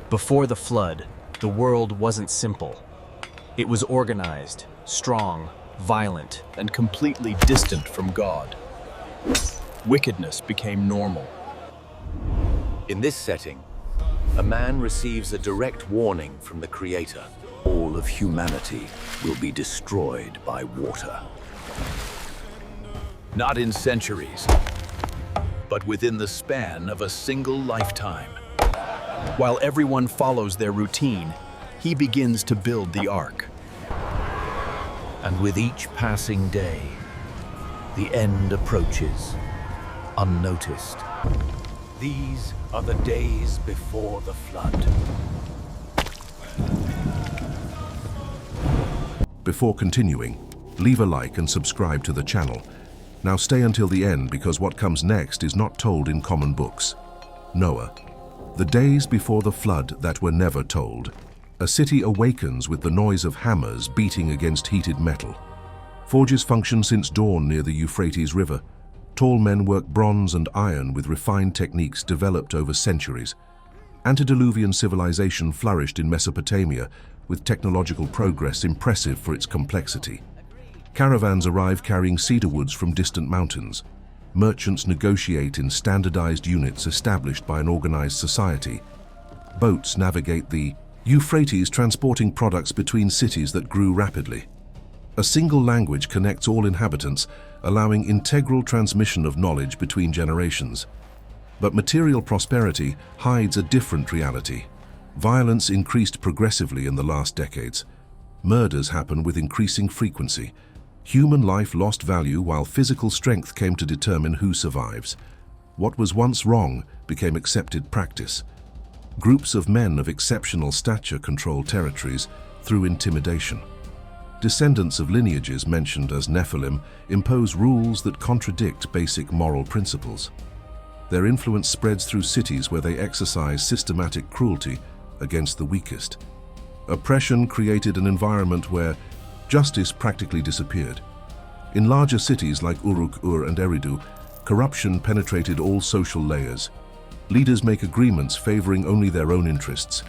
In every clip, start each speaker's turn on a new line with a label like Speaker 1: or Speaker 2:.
Speaker 1: Before the flood, the world wasn't simple. It was organized, strong, violent,
Speaker 2: and completely distant from God. Wickedness became normal.
Speaker 3: In this setting, a man receives a direct warning from the Creator. All of humanity will be destroyed by water.
Speaker 2: Not in centuries, but within the span of a single lifetime. While everyone follows their routine, he begins to build the ark.
Speaker 3: And with each passing day, the end approaches, unnoticed. These are the days before the flood.
Speaker 4: Before continuing, leave a like and subscribe to the channel. Now stay until the end because what comes next is not told in common books. Noah. The days before the flood that were never told. A city awakens with the noise of hammers beating against heated metal. Forges function since dawn near the Euphrates River. Tall men work bronze and iron with refined techniques developed over centuries. Antediluvian civilization flourished in Mesopotamia with technological progress impressive for its complexity. Caravans arrive carrying cedar woods from distant mountains. Merchants negotiate in standardized units established by an organized society. Boats navigate the Euphrates, transporting products between cities that grew rapidly. A single language connects all inhabitants, allowing integral transmission of knowledge between generations. But material prosperity hides a different reality. Violence increased progressively in the last decades. Murders happen with increasing frequency. Human life lost value while physical strength came to determine who survives. What was once wrong became accepted practice. Groups of men of exceptional stature control territories through intimidation. Descendants of lineages mentioned as Nephilim impose rules that contradict basic moral principles. Their influence spreads through cities where they exercise systematic cruelty against the weakest. Oppression created an environment where justice practically disappeared. In larger cities like Uruk, Ur, and Eridu, corruption penetrated all social layers. Leaders make agreements favoring only their own interests.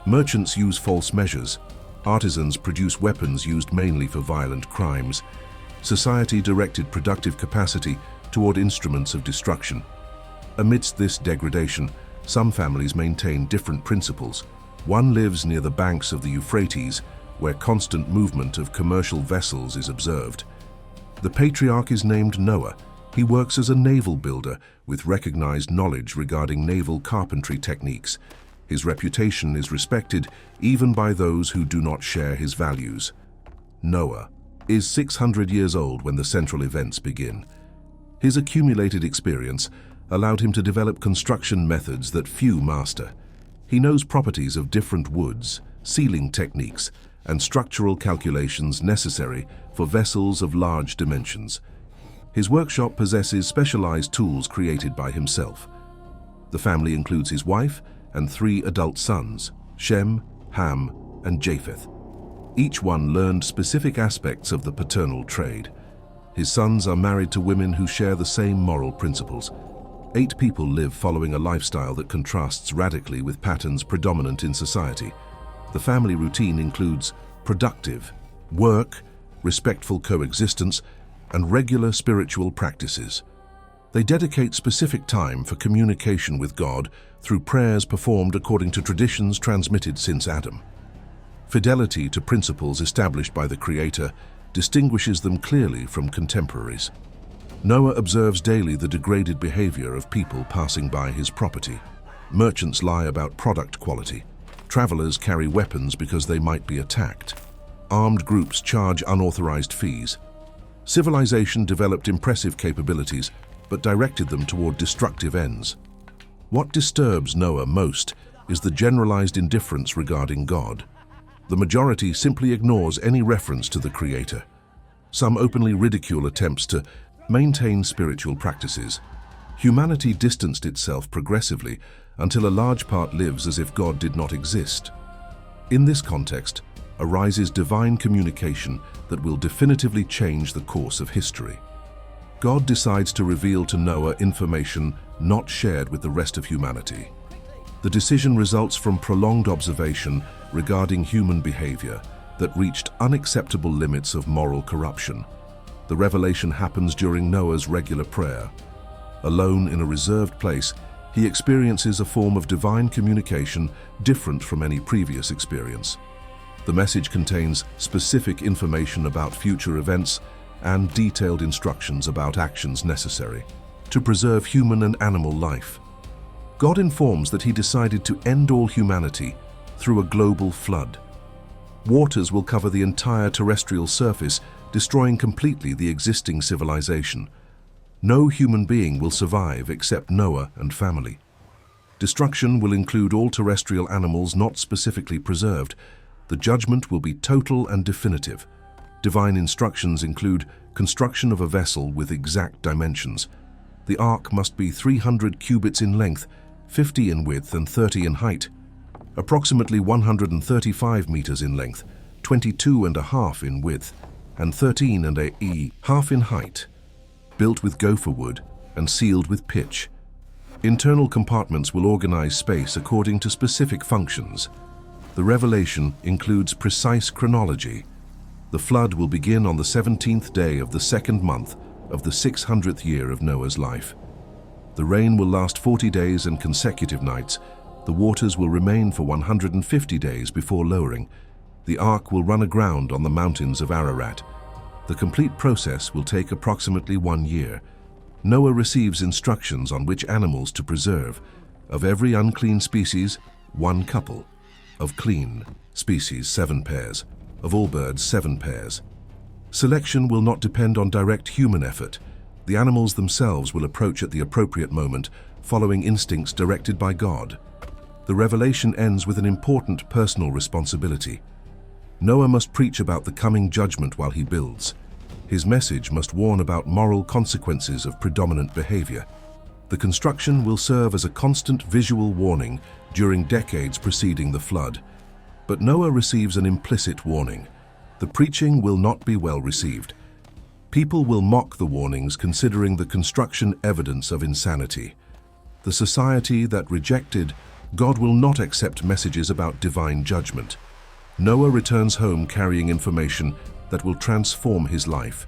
Speaker 4: Merchants use false measures. Artisans produce weapons used mainly for violent crimes. Society directed productive capacity toward instruments of destruction. Amidst this degradation, some families maintain different principles. One lives near the banks of the Euphrates, where constant movement of commercial vessels is observed. The patriarch is named Noah. He works as a naval builder with recognized knowledge regarding naval carpentry techniques. His reputation is respected even by those who do not share his values. Noah is 600 years old when the central events begin. His accumulated experience allowed him to develop construction methods that few master. He knows properties of different woods, sealing techniques, and structural calculations necessary for vessels of large dimensions. His workshop possesses specialized tools created by himself. The family includes his wife and 3 adult sons, Shem, Ham, and Japheth. Each one learned specific aspects of the paternal trade. His sons are married to women who share the same moral principles. 8 people live following a lifestyle that contrasts radically with patterns predominant in society. The family routine includes productive work, respectful coexistence, and regular spiritual practices. They dedicate specific time for communication with God through prayers performed according to traditions transmitted since Adam. Fidelity to principles established by the Creator distinguishes them clearly from contemporaries. Noah observes daily the degraded behavior of people passing by his property. Merchants lie about product quality. Travelers carry weapons because they might be attacked. Armed groups charge unauthorized fees. Civilization developed impressive capabilities, but directed them toward destructive ends. What disturbs Noah most is the generalized indifference regarding God. The majority simply ignores any reference to the Creator. Some openly ridicule attempts to maintain spiritual practices. Humanity distanced itself progressively until a large part lives as if God did not exist. In this context arises divine communication that will definitively change the course of history. God decides to reveal to Noah information not shared with the rest of humanity. The decision results from prolonged observation regarding human behavior that reached unacceptable limits of moral corruption. The revelation happens during Noah's regular prayer. Alone in a reserved place, he experiences a form of divine communication different from any previous experience. The message contains specific information about future events and detailed instructions about actions necessary to preserve human and animal life. God informs that he decided to end all humanity through a global flood. Waters will cover the entire terrestrial surface, destroying completely the existing civilization. No human being will survive except Noah and family. Destruction will include all terrestrial animals not specifically preserved. The judgment will be total and definitive. Divine instructions include construction of a vessel with exact dimensions. The ark must be 300 cubits in length, 50 in width and 30 in height, approximately 135 meters in length, 22.5 in width, and 13.5 in height, built with gopher wood and sealed with pitch. Internal compartments will organize space according to specific functions. The revelation includes precise chronology. The flood will begin on the 17th day of the second month of the 600th year of Noah's life. The rain will last 40 days and consecutive nights. The waters will remain for 150 days before lowering. The ark will run aground on the mountains of Ararat. The complete process will take approximately 1 year. Noah receives instructions on which animals to preserve. Of every unclean species, 1 couple. Of clean species, 7 pairs. Of all birds, 7 pairs. Selection will not depend on direct human effort. The animals themselves will approach at the appropriate moment, following instincts directed by God. The revelation ends with an important personal responsibility. Noah must preach about the coming judgment while he builds. His message must warn about moral consequences of predominant behavior. The construction will serve as a constant visual warning during decades preceding the flood. But Noah receives an implicit warning. The preaching will not be well received. People will mock the warnings, considering the construction evidence of insanity. The society that rejected God will not accept messages about divine judgment. Noah returns home carrying information that will transform his life.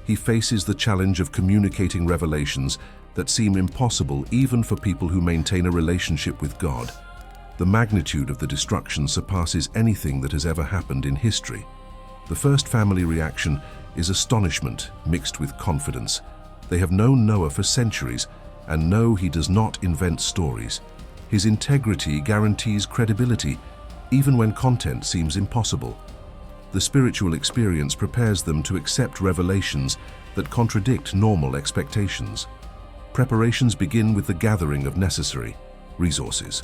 Speaker 4: He faces the challenge of communicating revelations that seem impossible even for people who maintain a relationship with God. The magnitude of the destruction surpasses anything that has ever happened in history. The first family reaction is astonishment mixed with confidence. They have known Noah for centuries and know he does not invent stories. His integrity guarantees credibility, even when content seems impossible. The spiritual experience prepares them to accept revelations that contradict normal expectations. Preparations begin with the gathering of necessary resources.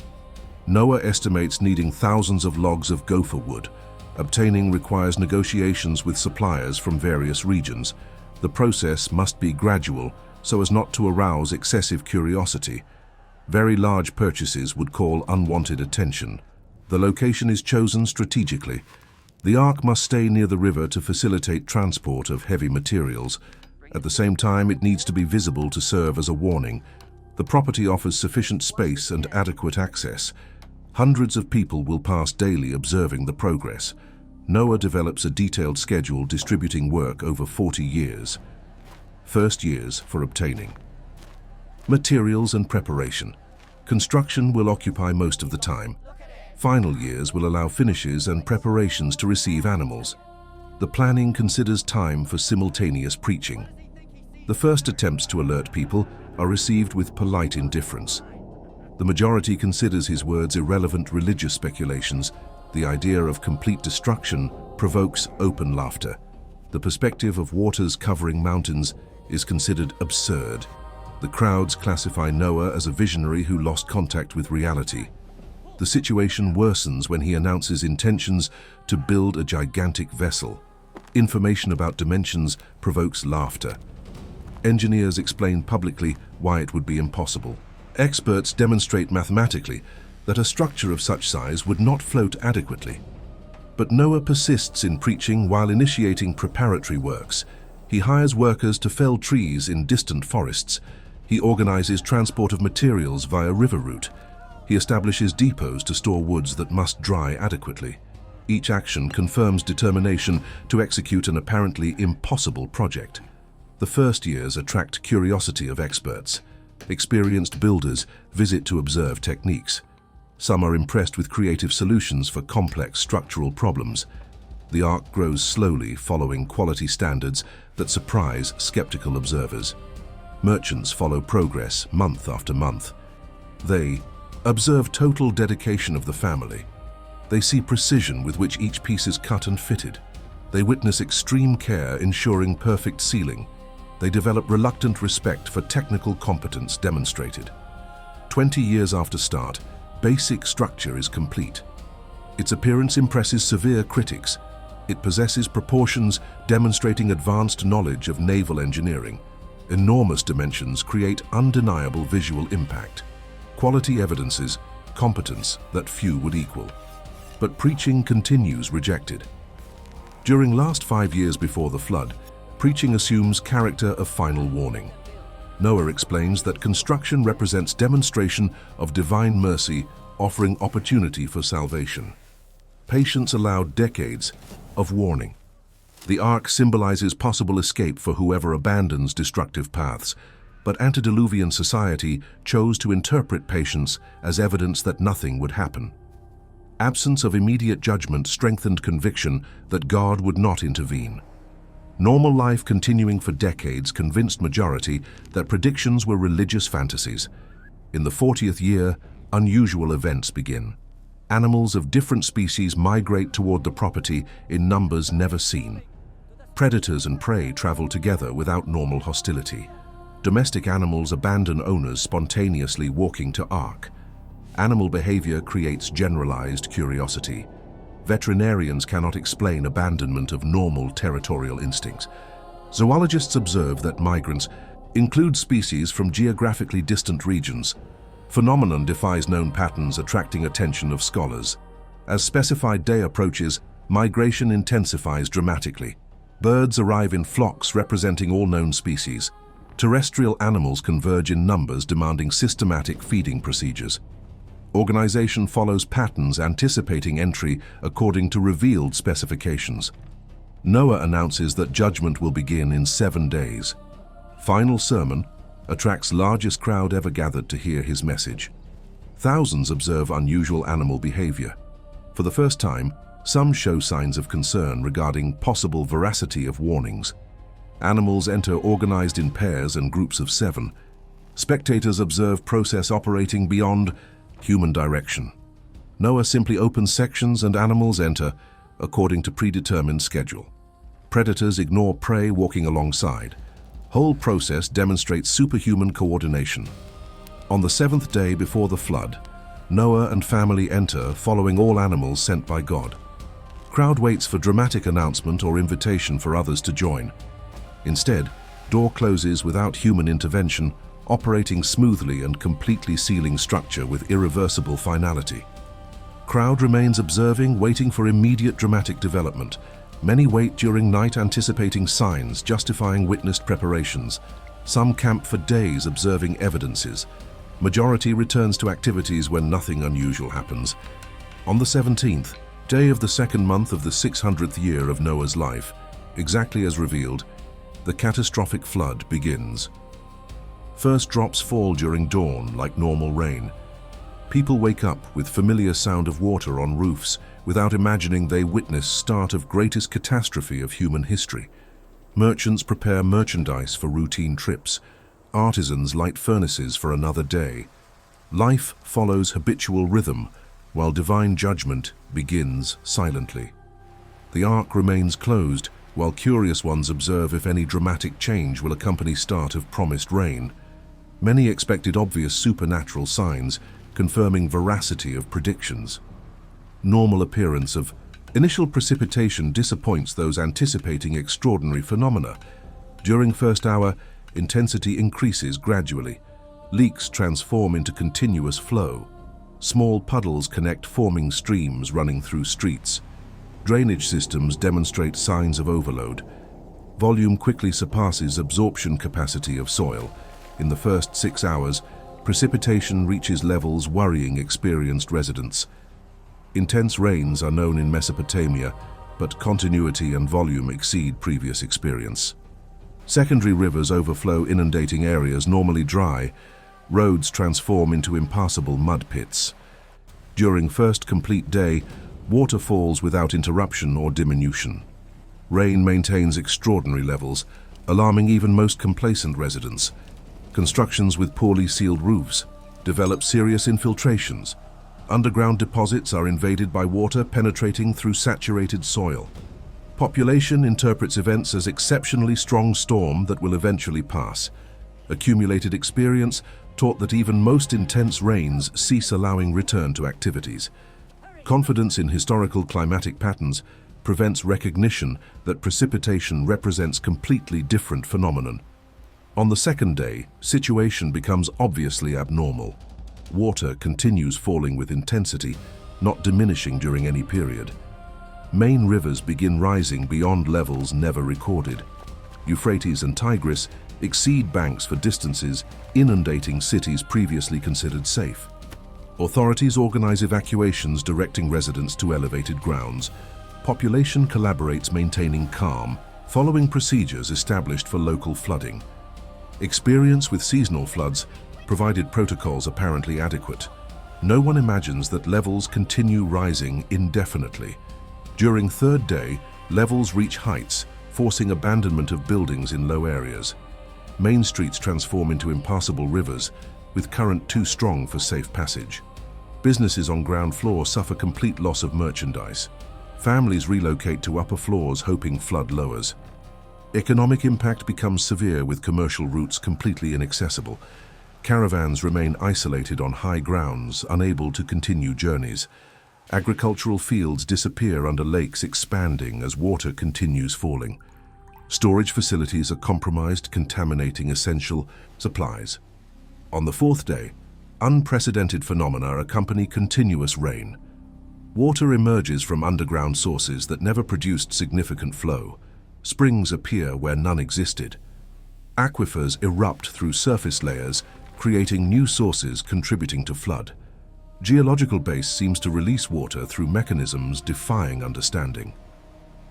Speaker 4: Noah estimates needing thousands of logs of gopher wood. Obtaining requires negotiations with suppliers from various regions. The process must be gradual so as not to arouse excessive curiosity. Very large purchases would call unwanted attention. The location is chosen strategically. The ark must stay near the river to facilitate transport of heavy materials. At the same time, it needs to be visible to serve as a warning. The property offers sufficient space and adequate access. Hundreds of people will pass daily observing the progress. Noah develops a detailed schedule distributing work over 40 years. First years for obtaining. Materials and preparation. Construction will occupy most of the time. Final years will allow finishes and preparations to receive animals. The planning considers time for simultaneous preaching. The first attempts to alert people are received with polite indifference. The majority considers his words irrelevant religious speculations. The idea of complete destruction provokes open laughter. The perspective of waters covering mountains is considered absurd. The crowds classify Noah as a visionary who lost contact with reality. The situation worsens when he announces intentions to build a gigantic vessel. Information about dimensions provokes laughter. Engineers explain publicly why it would be impossible. Experts demonstrate mathematically that a structure of such size would not float adequately. But Noah persists in preaching while initiating preparatory works. He hires workers to fell trees in distant forests. He organizes transport of materials via river route. He establishes depots to store woods that must dry adequately. Each action confirms determination to execute an apparently impossible project. The first years attract curiosity of experts. Experienced builders visit to observe techniques. Some are impressed with creative solutions for complex structural problems. The Ark grows slowly, following quality standards that surprise skeptical observers. Merchants follow progress month after month. They observe total dedication of the family. They see precision with which each piece is cut and fitted. They witness extreme care ensuring perfect sealing. They develop reluctant respect for technical competence demonstrated. 20 years after start, basic structure is complete. Its appearance impresses severe critics. It possesses proportions demonstrating advanced knowledge of naval engineering. Enormous dimensions create undeniable visual impact. Quality evidences competence that few would equal. But preaching continues rejected. During last 5 years before the flood, preaching assumes character of final warning. Noah explains that construction represents demonstration of divine mercy, offering opportunity for salvation. Patience allowed decades of warning. The Ark symbolizes possible escape for whoever abandons destructive paths, but antediluvian society chose to interpret patience as evidence that nothing would happen. Absence of immediate judgment strengthened conviction that God would not intervene. Normal life continuing for decades convinced majority that predictions were religious fantasies. In the 40th year, unusual events begin. Animals of different species migrate toward the property in numbers never seen. Predators and prey travel together without normal hostility. Domestic animals abandon owners spontaneously walking to Ark. Animal behavior creates generalized curiosity. Veterinarians cannot explain abandonment of normal territorial instincts. Zoologists observe that migrants include species from geographically distant regions. Phenomenon defies known patterns, attracting attention of scholars. As specified day approaches, migration intensifies dramatically. Birds arrive in flocks representing all known species. Terrestrial animals converge in numbers, demanding systematic feeding procedures. Organization follows patterns anticipating entry according to revealed specifications. Noah announces that judgment will begin in 7 days. Final sermon attracts largest crowd ever gathered to hear his message. Thousands observe unusual animal behavior. For the first time, some show signs of concern regarding possible veracity of warnings. Animals enter organized in pairs and groups of 7. Spectators observe process operating beyond human direction. Noah simply opens sections and animals enter according to predetermined schedule. Predators ignore prey walking alongside. Whole process demonstrates superhuman coordination. On the 7th day before the flood, Noah and family enter following all animals sent by God. Crowd waits for dramatic announcement or invitation for others to join. Instead, door closes without human intervention, operating smoothly and completely sealing structure with irreversible finality. Crowd remains observing, waiting for immediate dramatic development. Many wait during night, anticipating signs, justifying witnessed preparations. Some camp for days observing evidences. Majority returns to activities when nothing unusual happens. On the 17th, day of the 2nd month of the 600th year of Noah's life, exactly as revealed, the catastrophic flood begins. First drops fall during dawn like normal rain. People wake up with familiar sound of water on roofs without imagining they witness start of greatest catastrophe of human history. Merchants prepare merchandise for routine trips. Artisans light furnaces for another day. Life follows habitual rhythm, while divine judgment begins silently. The Ark remains closed, while curious ones observe if any dramatic change will accompany start of promised rain. Many expected obvious supernatural signs, confirming veracity of predictions. Normal appearance of initial precipitation disappoints those anticipating extraordinary phenomena. During first hour, intensity increases gradually. Leaks transform into continuous flow. Small puddles connect forming streams running through streets. Drainage systems demonstrate signs of overload. Volume quickly surpasses absorption capacity of soil. In the first 6 hours, Precipitation reaches levels worrying experienced residents. Intense rains are known in Mesopotamia, but continuity and volume exceed previous experience. Secondary rivers overflow inundating areas normally dry. Roads transform into impassable mud pits. During first complete day, water falls without interruption or diminution. Rain maintains extraordinary levels, alarming even most complacent residents. Constructions with poorly sealed roofs develop serious infiltrations. Underground deposits are invaded by water penetrating through saturated soil. Population interprets events as exceptionally strong storm that will eventually pass. Accumulated experience taught that even most intense rains cease, allowing return to activities. Confidence in historical climatic patterns prevents recognition that precipitation represents completely different phenomenon. On the second day, situation becomes obviously abnormal. Water continues falling with intensity, not diminishing during any period. Main rivers begin rising beyond levels never recorded. Euphrates and Tigris exceed banks for distances, inundating cities previously considered safe. Authorities organize evacuations, directing residents to elevated grounds. Population collaborates, maintaining calm, following procedures established for local flooding. Experience with seasonal floods provided protocols apparently adequate. No one imagines that levels continue rising indefinitely. During third day, levels reach heights, forcing abandonment of buildings in low areas. Main streets transform into impassable rivers, with current too strong for safe passage. Businesses on ground floor suffer complete loss of merchandise. Families relocate to upper floors, hoping flood lowers. Economic impact becomes severe, with commercial routes completely inaccessible. Caravans remain isolated on high grounds, unable to continue journeys. Agricultural fields disappear under lakes expanding as water continues falling. Storage facilities are compromised, contaminating essential supplies. On the fourth day, unprecedented phenomena accompany continuous rain. Water emerges from underground sources that never produced significant flow. Springs appear where none existed. Aquifers erupt through surface layers, creating new sources contributing to flood. Geological base seems to release water through mechanisms defying understanding.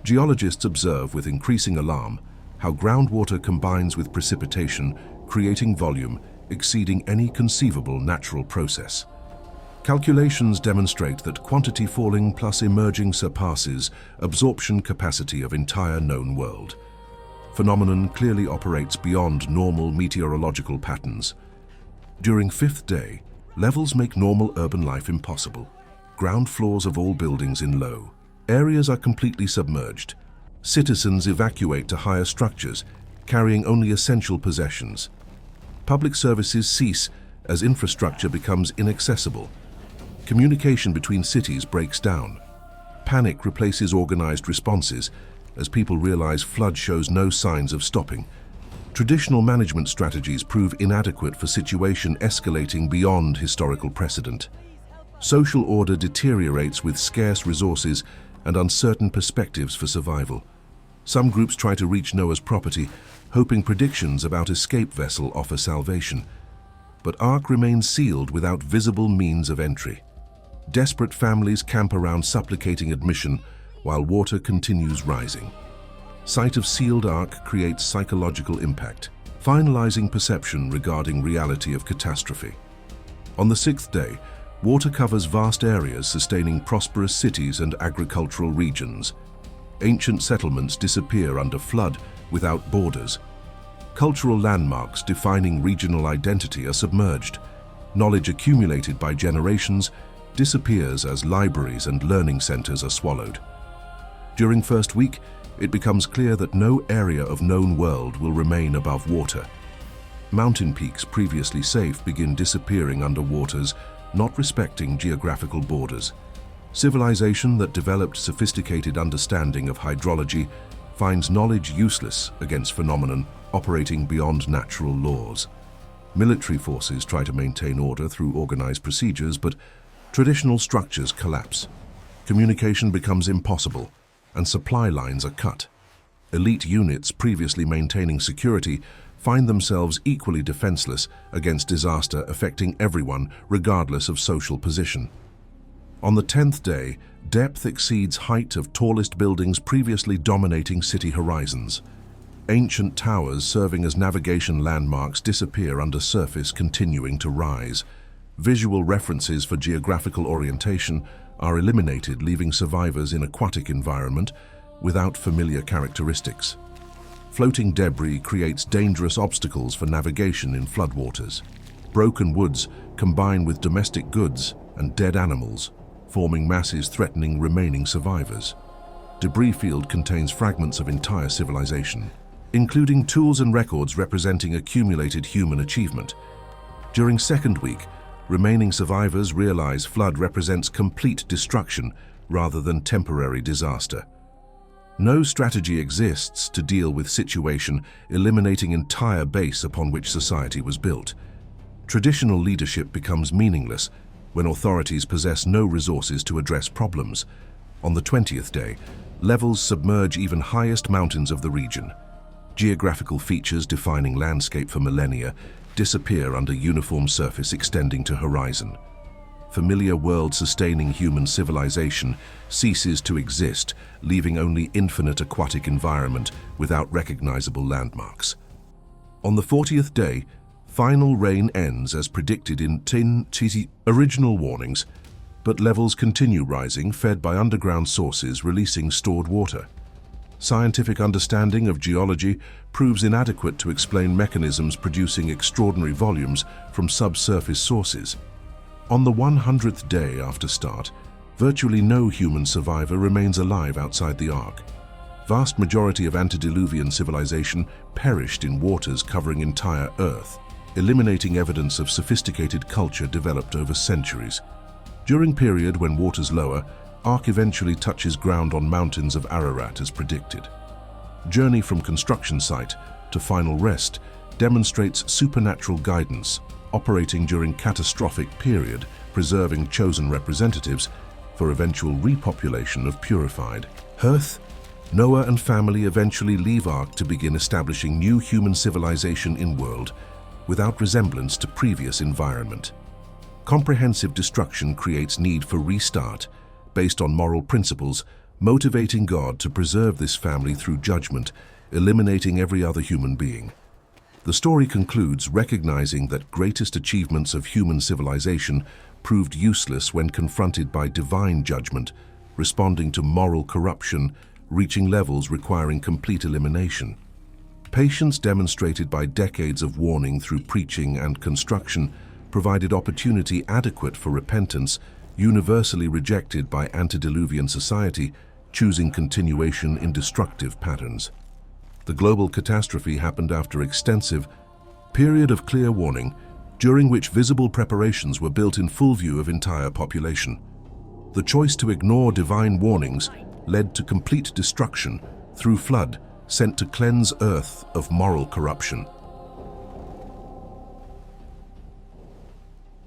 Speaker 4: Geologists observe with increasing alarm how groundwater combines with precipitation, creating volume exceeding any conceivable natural process. Calculations demonstrate that quantity falling plus emerging surpasses absorption capacity of entire known world. Phenomenon clearly operates beyond normal meteorological patterns. During fifth day, levels make normal urban life impossible. Ground floors of all buildings in low areas are completely submerged. Citizens evacuate to higher structures, carrying only essential possessions. Public services cease as infrastructure becomes inaccessible. Communication between cities breaks down. Panic replaces organized responses as people realize flood shows no signs of stopping. Traditional management strategies prove inadequate for situation escalating beyond historical precedent. Social order deteriorates with scarce resources and uncertain perspectives for survival. Some groups try to reach Noah's property, hoping predictions about escape vessel offer salvation. But Ark remains sealed without visible means of entry. Desperate families camp around supplicating admission while water continues rising. Sight of sealed Ark creates psychological impact, finalizing perception regarding reality of catastrophe. On the sixth day, water covers vast areas, sustaining prosperous cities and agricultural regions. Ancient settlements disappear under flood without borders. Cultural landmarks defining regional identity are submerged. Knowledge accumulated by generations disappears as libraries and learning centers are swallowed. During first week, it becomes clear that no area of known world will remain above water. Mountain peaks previously safe begin disappearing under waters, not respecting geographical borders. Civilization that developed sophisticated understanding of hydrology finds knowledge useless against phenomenon operating beyond natural laws. Military forces try to maintain order through organized procedures, but traditional structures collapse. Communication becomes impossible, and supply lines are cut. Elite units previously maintaining security find themselves equally defenseless against disaster affecting everyone regardless of social position. On the 10th day, depth exceeds height of tallest buildings previously dominating city horizons. Ancient towers serving as navigation landmarks disappear under surface continuing to rise. Visual references for geographical orientation are eliminated, leaving survivors in aquatic environment without familiar characteristics. Floating debris creates dangerous obstacles for navigation in floodwaters. Broken woods combine with domestic goods and dead animals, forming masses threatening remaining survivors. Debris field contains fragments of entire civilization, including tools and records representing accumulated human achievement. During second week, remaining survivors realize flood represents complete destruction rather than temporary disaster. No strategy exists to deal with situation eliminating entire base upon which society was built. Traditional leadership becomes meaningless when authorities possess no resources to address problems. On the 20th day, levels submerge even highest mountains of the region. Geographical features defining landscape for millennia disappear under uniform surface extending to horizon. Familiar world-sustaining human civilization ceases to exist, leaving only infinite aquatic environment without recognizable landmarks. On the 40th day, final rain ends as predicted in original warnings, but levels continue rising, fed by underground sources releasing stored water. Scientific understanding of geology proves inadequate to explain mechanisms producing extraordinary volumes from subsurface sources. On the 100th day after start, virtually no human survivor remains alive outside the Ark. Vast majority of antediluvian civilization perished in waters covering entire Earth, eliminating evidence of sophisticated culture developed over centuries. During period when waters lower, Ark eventually touches ground on mountains of Ararat as predicted. Journey from construction site to final rest demonstrates supernatural guidance, operating during catastrophic period, preserving chosen representatives for eventual repopulation of purified Earth. Noah and family eventually leave Ark to begin establishing new human civilization in world without resemblance to previous environment. Comprehensive destruction creates need for restart based on moral principles, motivating God to preserve this family through judgment, eliminating every other human being. The story concludes recognizing that greatest achievements of human civilization proved useless when confronted by divine judgment, responding to moral corruption, reaching levels requiring complete elimination. Patience demonstrated by decades of warning through preaching and construction provided opportunity adequate for repentance, universally rejected by antediluvian society, choosing continuation in destructive patterns. The global catastrophe happened after extensive period of clear warning, during which visible preparations were built in full view of entire population. The choice to ignore divine warnings led to complete destruction through flood sent to cleanse Earth of moral corruption.